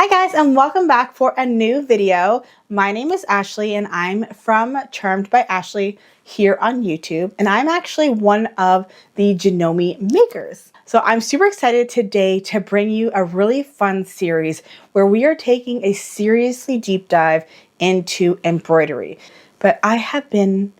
Hi guys, and welcome back for a new video. My name is Ashley and I'm from Charmed by Ashley here on YouTube, and I'm actually one of the Janome makers. So I'm super excited today to bring you a really fun series where we are taking a seriously deep dive into embroidery. But I have been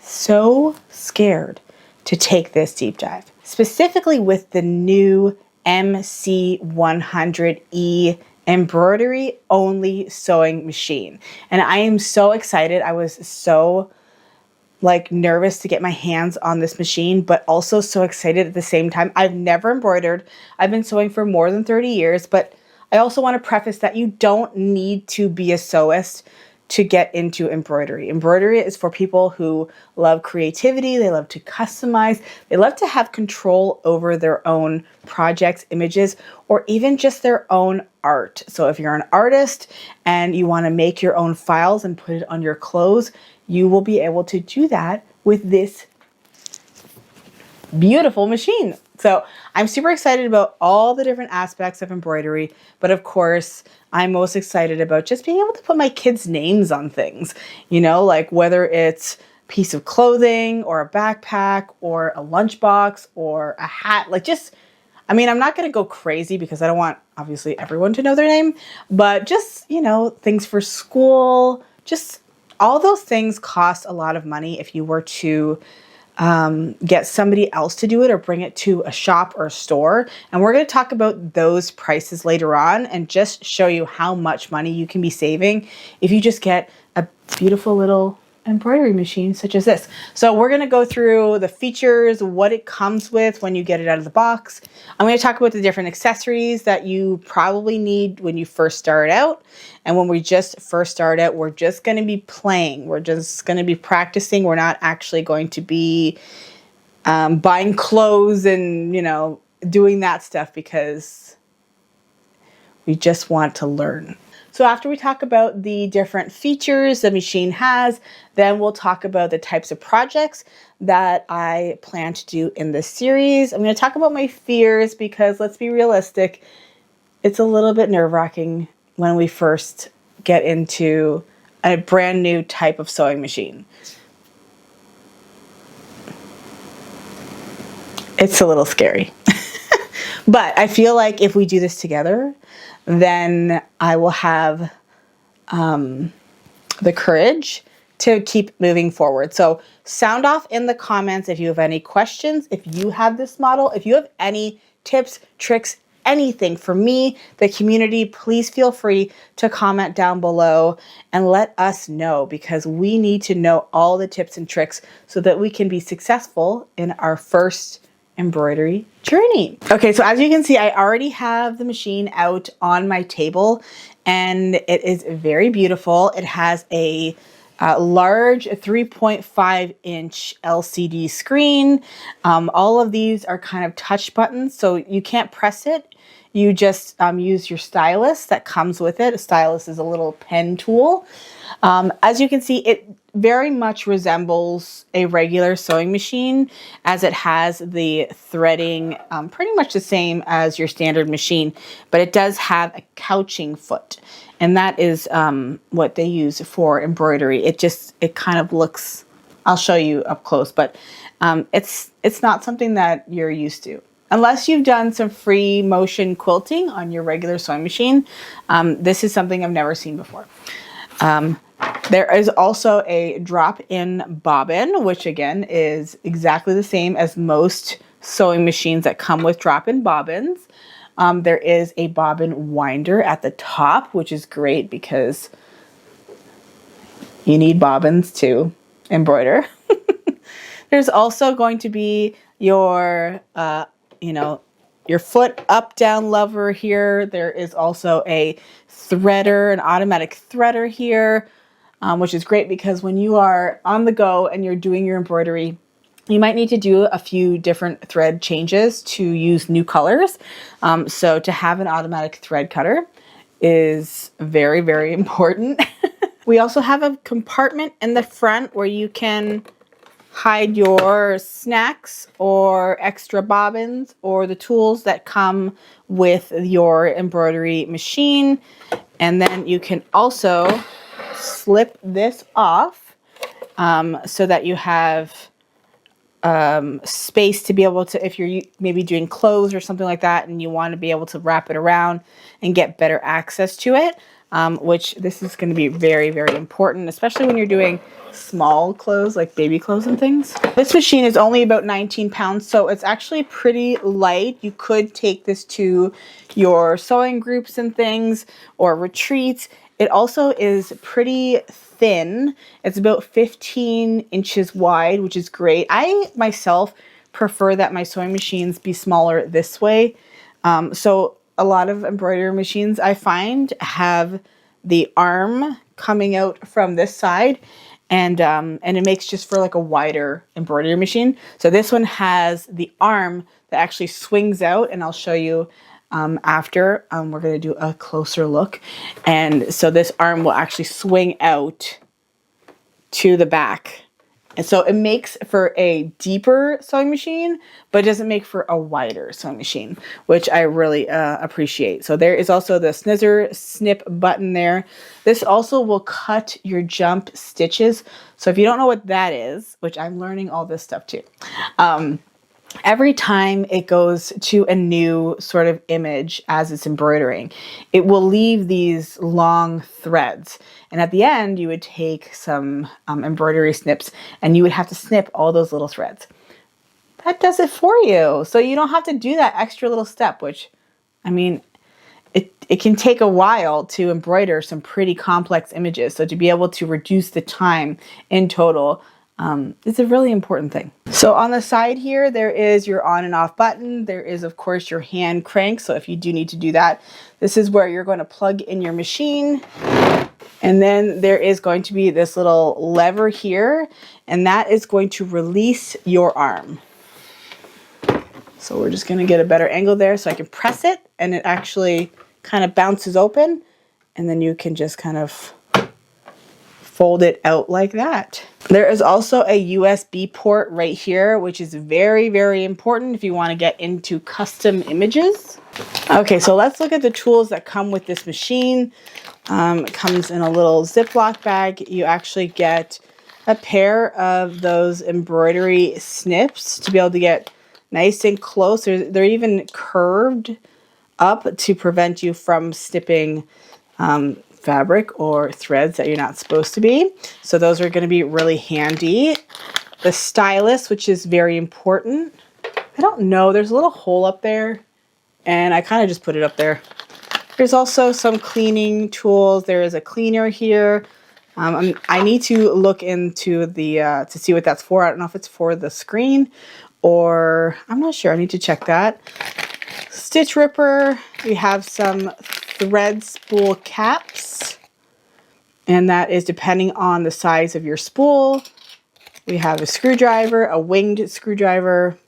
so scared to take this deep dive, specifically with the new MC100E embroidery only sewing machine. And I am so excited. I was so nervous to get my hands on this machine, but also so excited at the same time. I've never embroidered. I've been sewing for more than 30 years, but I also want to preface that you don't need to be a sewist to get into embroidery. Embroidery is for people who love creativity, they love to customize, they love to have control over their own projects, images, or even just their own art. So if you're an artist and you want to make your own files and put it on your clothes, you will be able to do that with this beautiful machine. So I'm super excited about all the different aspects of embroidery, but of course, I'm most excited about just being able to put my kids' names on things, you know, like whether it's a piece of clothing or a backpack or a lunchbox or a hat, I'm not going to go crazy because I don't want, obviously, everyone to know their name, but just, things for school, just all those things cost a lot of money if you were to get somebody else to do it or bring it to a shop or a store. And we're going to talk about those prices later on and just show you how much money you can be saving if you just get a beautiful little embroidery machine such as this. So we're going to go through the features, what it comes with when you get it out of the box. I'm going to talk about the different accessories that you probably need when you first start out. And when we just first start out, we're just going to be playing. We're just going to be practicing. We're not actually going to be buying clothes and, doing that stuff because we just want to learn. So after we talk about the different features the machine has, then we'll talk about the types of projects that I plan to do in this series. I'm going to talk about my fears because, let's be realistic, it's a little bit nerve-wracking when we first get into a brand new type of sewing machine. It's a little scary. But I feel like if we do this together, then I will have the courage to keep moving forward. So sound off in the comments if you have any questions, if you have this model, if you have any tips, tricks, anything for me, the community, please feel free to comment down below and let us know, because we need to know all the tips and tricks so that we can be successful in our first embroidery journey. Okay, so as you can see, I already have the machine out on my table and it is very beautiful. It has a large 3.5-inch LCD screen. All of these are kind of touch buttons, so you can't press it. You just use your stylus that comes with it. A stylus is a little pen tool. As you can see, it very much resembles a regular sewing machine, as it has the threading pretty much the same as your standard machine, but it does have a couching foot, and that is what they use for embroidery. It kind of looks, I'll show you up close, but it's not something that you're used to. Unless you've done some free motion quilting on your regular sewing machine, this is something I've never seen before. There is also a drop-in bobbin, which again is exactly the same as most sewing machines that come with drop-in bobbins. There is a bobbin winder at the top, which is great because you need bobbins to embroider. There's also going to be your your foot up down lever here. There is also a threader, an automatic threader here, which is great because when you are on the go and you're doing your embroidery, you might need to do a few different thread changes to use new colors. So to have an automatic thread cutter is very, very important. We also have a compartment in the front where you can hide your snacks or extra bobbins or the tools that come with your embroidery machine. And then you can also slip this off so that you have space to be able to, if you're maybe doing clothes or something like that and you want to be able to wrap it around and get better access to it, which this is going to be very, very important, especially when you're doing small clothes like baby clothes and things. This machine is only about 19 pounds, so it's actually pretty light. You could take this to your sewing groups and things or retreats. It also is pretty thin. It's about 15 inches wide, which is great. I myself prefer that my sewing machines be smaller this way. So a lot of embroidery machines I find have the arm coming out from this side, and it makes just for like a wider embroidery machine. So this one has the arm that actually swings out, and I'll show you after. We're going to do a closer look. And so this arm will actually swing out to the back. And so it makes for a deeper sewing machine, but it doesn't make for a wider sewing machine, which I really appreciate. So there is also the scissor snip button there. This also will cut your jump stitches. So if you don't know what that is, which I'm learning all this stuff too, every time it goes to a new sort of image as it's embroidering, it will leave these long threads. And at the end, you would take some embroidery snips and you would have to snip all those little threads. That does it for you. So you don't have to do that extra little step, which, I mean, it can take a while to embroider some pretty complex images. So to be able to reduce the time in total, it's a really important thing. So on the side here, there is your on and off button. There is, of course, your hand crank. So if you do need to do that, this is where you're going to plug in your machine. And then there is going to be this little lever here, and that is going to release your arm. So we're just going to get a better angle there so I can press it, and it actually kind of bounces open, and then you can just kind of fold it out like that. There is also a USB port right here, which is very, very important if you want to get into custom images. Okay, so let's look at the tools that come with this machine. It comes in a little Ziploc bag. You actually get a pair of those embroidery snips to be able to get nice and close. They're even curved up to prevent you from snipping fabric or threads that you're not supposed to be. So those are going to be really handy. The stylus, which is very important. I don't know, there's a little hole up there and I kind of just put it up there. There's also some cleaning tools. There is a cleaner here. I need to look into the to see what that's for. I don't know if it's for the screen or I'm not sure. I need to check that. Stitch ripper. We have some thread spool caps, and that is depending on the size of your spool. We have a screwdriver, a winged screwdriver,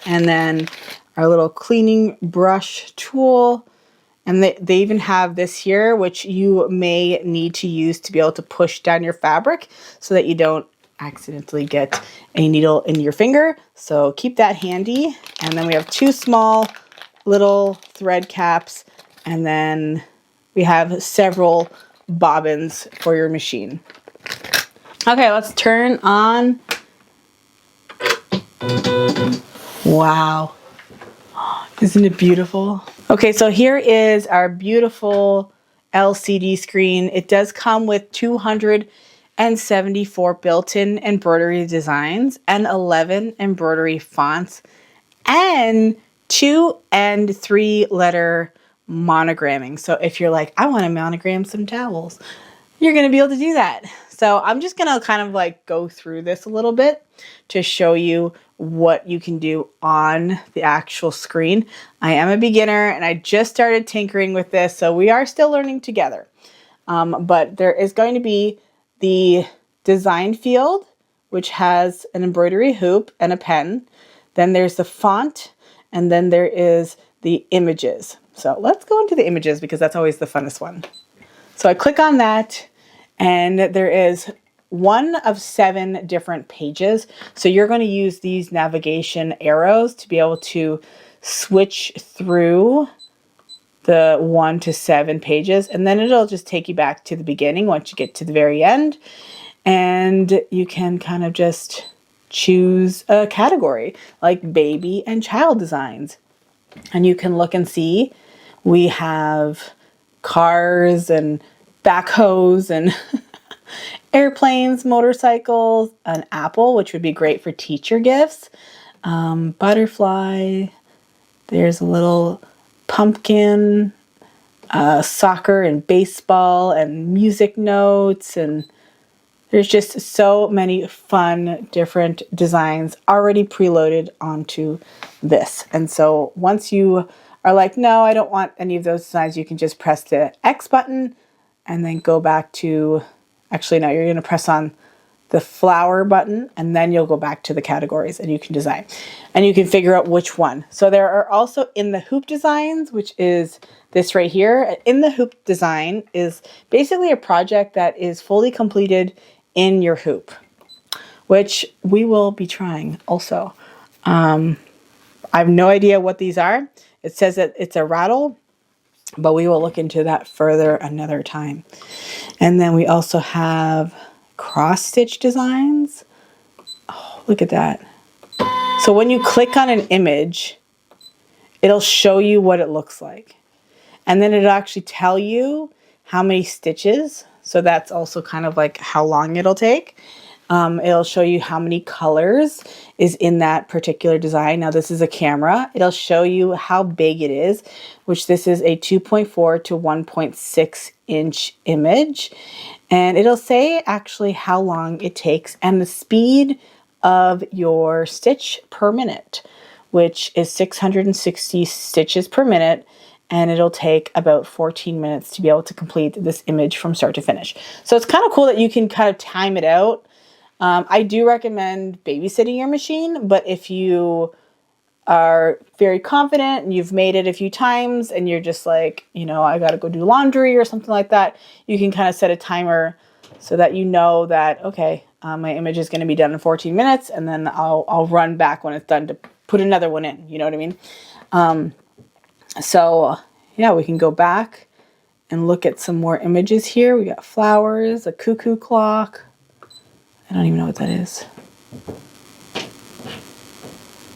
and then our little cleaning brush tool. And they even have this here, which you may need to use to be able to push down your fabric so that you don't accidentally get a needle in your finger. So keep that handy. And then we have two small little thread caps, and then we have several bobbins for your machine. Okay, let's turn on. Wow. Isn't it beautiful? Okay, so here is our beautiful LCD screen. It does come with 274 built-in embroidery designs and 11 embroidery fonts and 2 and 3 letter monogramming. So if you're like, I want to monogram some towels, you're going to be able to do that. So I'm just going to kind of like go through this a little bit to show you what you can do on the actual screen. I am a beginner and I just started tinkering with this, so we are still learning together. But there is going to be the design field, which has an embroidery hoop and a pen. Then there's the font, and then there is the images. So let's go into the images because that's always the funnest one. So I click on that, and there is one of 7 different pages. So you're going to use these navigation arrows to be able to switch through the 1 to 7 pages, and then it'll just take you back to the beginning once you get to the very end, and you can kind of just choose a category like baby and child designs, and you can look and see we have cars and backhoes and airplanes, motorcycles, an apple, which would be great for teacher gifts, butterfly, there's a little pumpkin, soccer and baseball and music notes, and there's just so many fun different designs already preloaded onto this. And so once you are like, no, I don't want any of those designs, you can just press the X button and then go back to, actually no, you're going to press on the flower button, and then you'll go back to the categories and you can design and you can figure out which one. So there are also in the hoop designs, which is this right here. In the hoop design is basically a project that is fully completed in your hoop, which we will be trying also. I have no idea what these are. It says that it's a rattle, but we will look into that further another time. And then we also have cross stitch designs. Oh, look at that. So when you click on an image, it'll show you what it looks like. And then it'll actually tell you how many stitches. So that's also kind of like how long it'll take. It'll show you how many colors is in that particular design. Now this is a camera. It'll show you how big it is, which this is a 2.4 to 1.6 inch image. And it'll say actually how long it takes and the speed of your stitch per minute, which is 660 stitches per minute. And it'll take about 14 minutes to be able to complete this image from start to finish. So it's kind of cool that you can kind of time it out. I do recommend babysitting your machine, but if you are very confident and you've made it a few times and you're just like, you know, I got to go do laundry or something like that, you can kind of set a timer so that you know that, okay, my image is going to be done in 14 minutes and then I'll run back when it's done to put another one in, you know what I mean? So yeah, we can go back and look at some more images here. We got flowers, a cuckoo clock. I don't even know what that is.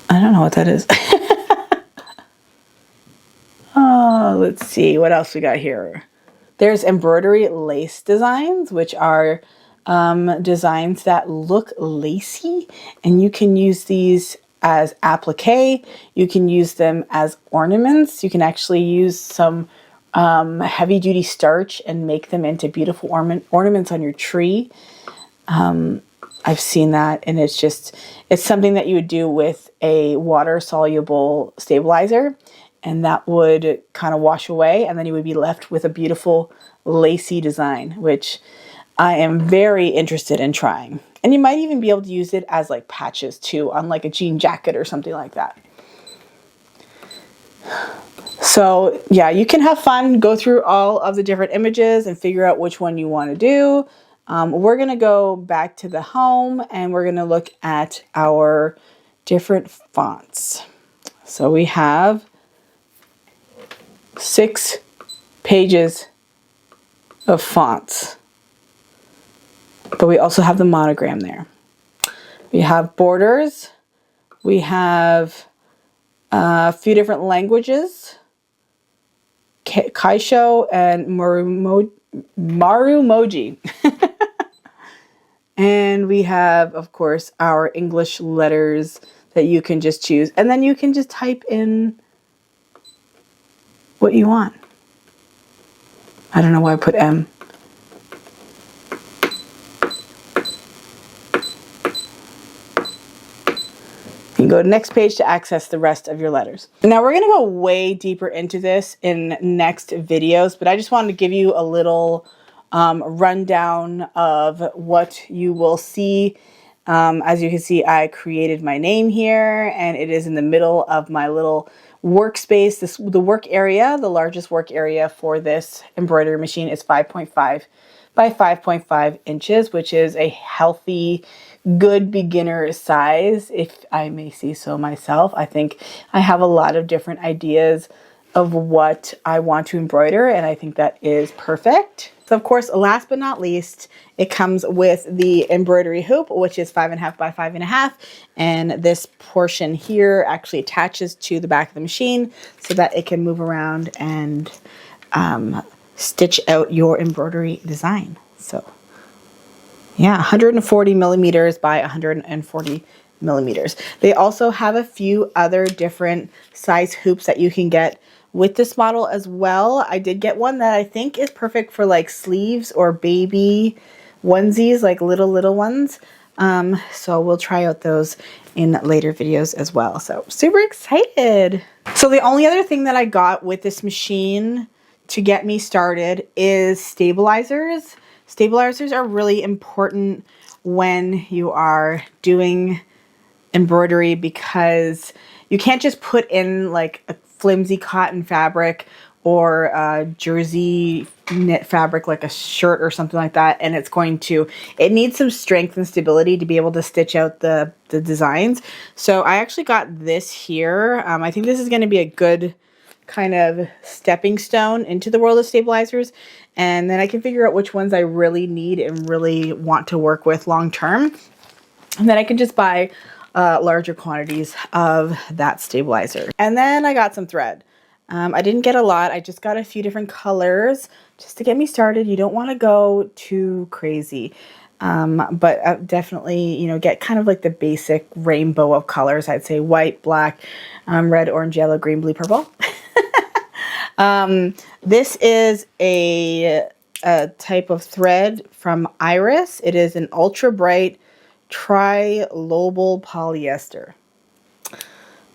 I don't know what that is. Oh, let's see what else we got here. There's embroidery lace designs, which are designs that look lacy, and you can use these as applique. You can use them as ornaments. You can actually use some heavy duty starch and make them into beautiful ornaments on your tree. I've seen that, and it's something that you would do with a water soluble stabilizer, and that would kind of wash away, and then you would be left with a beautiful lacy design, which I am very interested in trying. And you might even be able to use it as like patches too, on like a jean jacket or something like that. So yeah, you can have fun, go through all of the different images and figure out which one you want to do. We're going to go back to the home and we're going to look at our different fonts. So we have 6 pages of fonts, but we also have the monogram there. We have borders. We have a few different languages, Kaisho and Marumoji. And we have, of course, our English letters that you can just choose. And then you can just type in what you want. I don't know why I put M. You can go to the next page to access the rest of your letters. Now we're going to go way deeper into this in next videos, but I just wanted to give you a little rundown of what you will see. As you can see, I created my name here, and it is in the middle of my little workspace. The work area, the largest work area for this embroidery machine is 5.5 by 5.5 inches, which is a healthy, good beginner size, if I may say so myself. I think I have a lot of different ideas of what I want to embroider, and I think that is perfect. So of course, last but not least, it comes with the embroidery hoop, which is 5.5 by 5.5. And this portion here actually attaches to the back of the machine so that it can move around and stitch out your embroidery design. So yeah, 140 millimeters by 140 millimeters. They also have a few other different size hoops that you can get with this model as well. I did get one that I think is perfect for like sleeves or baby onesies, like little ones. So we'll try out those in later videos as well. So super excited. So the only other thing that I got with this machine to get me started is stabilizers. Stabilizers are really important when you are doing embroidery because you can't just put in like a flimsy cotton fabric or a jersey knit fabric like a shirt or something like that, and it needs some strength and stability to be able to stitch out the designs. So I actually got this here. I think this is going to be a good kind of stepping stone into the world of stabilizers, and then I can figure out which ones I really need and really want to work with long term, and then I can just buy larger quantities of that stabilizer. And then I got some thread. I didn't get a lot. I just got a few different colors just to get me started. You don't want to go too crazy, but definitely, you know, get kind of like the basic rainbow of colors. I'd say white, black, red, orange, yellow, green, blue, purple. This is a type of thread from Iris. It is an ultra bright tri-lobal polyester.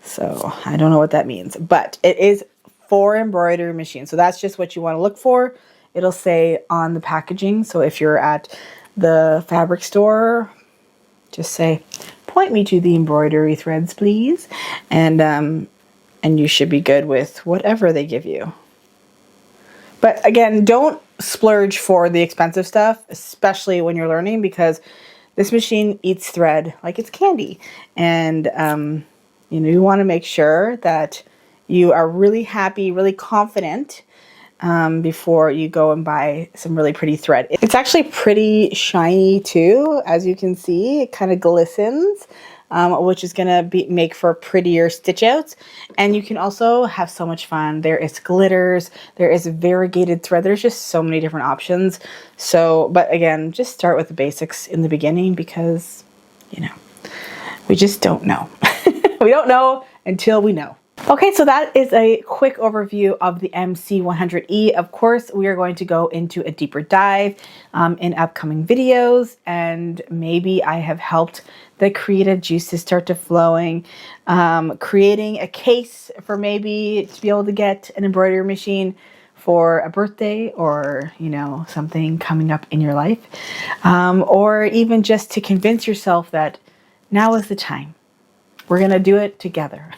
So I don't know what that means, but it is for embroidery machine. So that's just what you want to look for. It'll say on the packaging. So if you're at the fabric store, just say, point me to the embroidery threads, please. And you should be good with whatever they give you. But again, don't splurge for the expensive stuff, especially when you're learning, because this machine eats thread like it's candy. And, you know, you want to make sure that you are really happy, really confident before you go and buy some really pretty thread. It's actually pretty shiny too, as you can see. It kind of glistens, which is going to make for prettier stitch outs. And you can also have so much fun. There is glitters, there is variegated thread. There's just so many different options. So, but again, just start with the basics in the beginning because, you know, we just don't know. We don't know until we know. Okay, so that is a quick overview of the MC100E. Of course, we are going to go into a deeper dive in upcoming videos, and maybe I have helped the creative juices start to flowing, creating a case for maybe to be able to get an embroidery machine for a birthday or, you know, something coming up in your life, or even just to convince yourself that now is the time. We're going to do it together.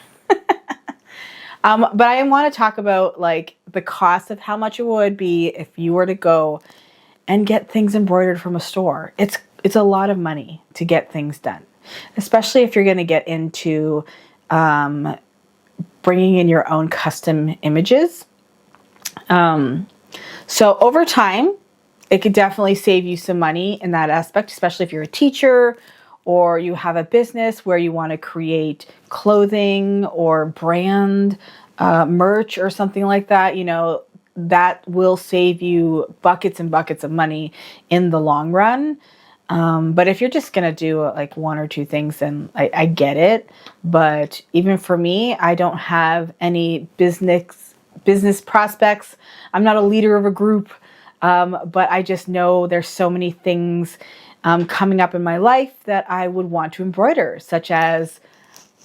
But I want to talk about like the cost of how much it would be if you were to go and get things embroidered from a store. It's a lot of money to get things done, especially if you're going to get into bringing in your own custom images. So over time, it could definitely save you some money in that aspect, especially if you're a teacher or you have a business where you want to create clothing or brand merch or something like that. You know, that will save you buckets and buckets of money in the long run. But if you're just going to do like one or two things, then I get it. But even for me, I don't have any business prospects. I'm not a leader of a group. But I just know there's so many things coming up in my life that I would want to embroider, such as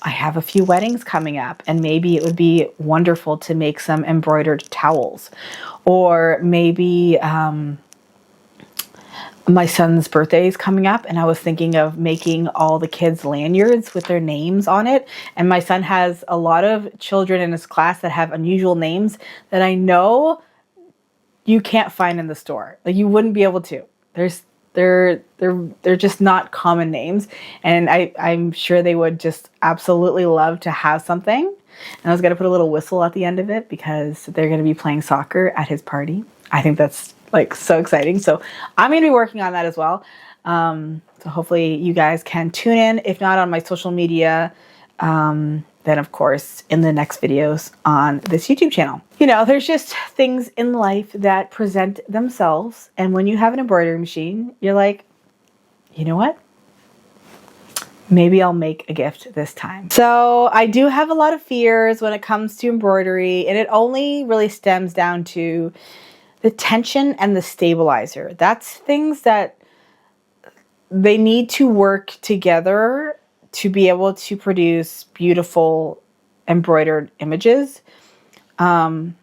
I have a few weddings coming up, and maybe it would be wonderful to make some embroidered towels. Or maybe my son's birthday is coming up, and I was thinking of making all the kids lanyards with their names on it. And my son has a lot of children in his class that have unusual names that I know, you can't find in the store. Like you wouldn't be able to. They're just not common names. And I'm sure they would just absolutely love to have something. And I was going to put a little whistle at the end of it because they're going to be playing soccer at his party. I think that's like so exciting. So I'm going to be working on that as well. So hopefully you guys can tune in. If not on my social media, then of course in the next videos on this YouTube channel. You know, there's just things in life that present themselves. And when you have an embroidery machine, you're like, you know what? Maybe I'll make a gift this time. So I do have a lot of fears when it comes to embroidery, and it only really stems down to the tension and the stabilizer. That's things that they need to work together to be able to produce beautiful embroidered images. And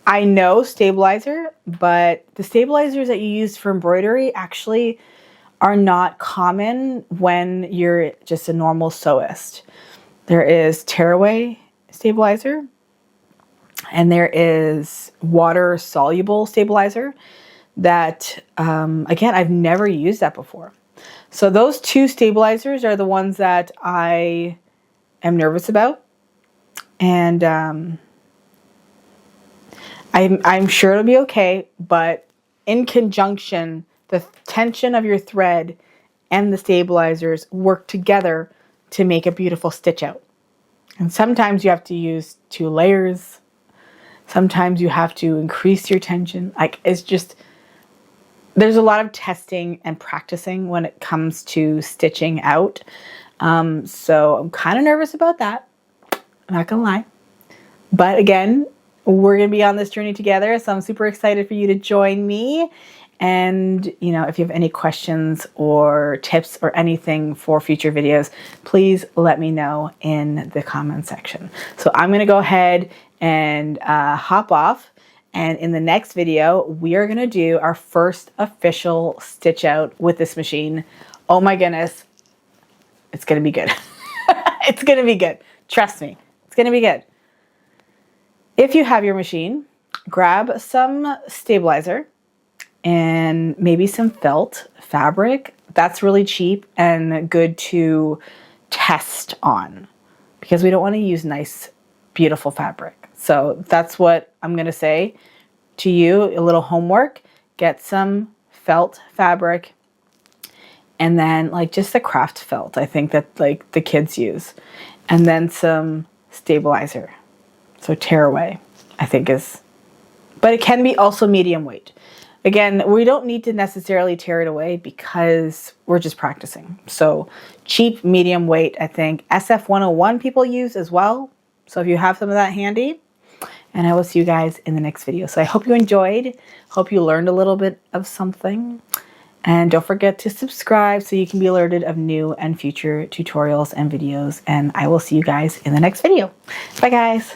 I know stabilizer, but the stabilizers that you use for embroidery actually are not common when you're just a normal sewist. There is tearaway stabilizer, and there is water soluble stabilizer that, again, I've never used that before. So those two stabilizers are the ones that I am nervous about. And I'm sure it'll be okay, but in conjunction, the tension of your thread and the stabilizers work together to make a beautiful stitch out. And sometimes you have to use 2 layers. Sometimes you have to increase your tension. Like, it's just, there's a lot of testing and practicing when it comes to stitching out. So I'm kind of nervous about that. I'm not gonna lie. But again, we're gonna be on this journey together. So I'm super excited for you to join me. And, you know, if you have any questions or tips or anything for future videos, please let me know in the comment section. So I'm going to go ahead and hop off. And in the next video, we are going to do our first official stitch out with this machine. Oh my goodness. It's going to be good. It's going to be good. Trust me. It's going to be good. If you have your machine, grab some stabilizer and maybe some felt fabric. That's really cheap and good to test on because we don't want to use nice, beautiful fabric. So that's what I'm going to say to you. A little homework, get some felt fabric, and then like just the craft felt, I think that like the kids use, and then some stabilizer. So tearaway, I think is, but it can be also medium weight. Again, we don't need to necessarily tear it away because we're just practicing. So cheap, medium weight, I think. SF101 people use as well. So if you have some of that handy. And I will see you guys in the next video. So I hope you enjoyed. Hope you learned a little bit of something. And don't forget to subscribe so you can be alerted of new and future tutorials and videos. And I will see you guys in the next video. Bye guys.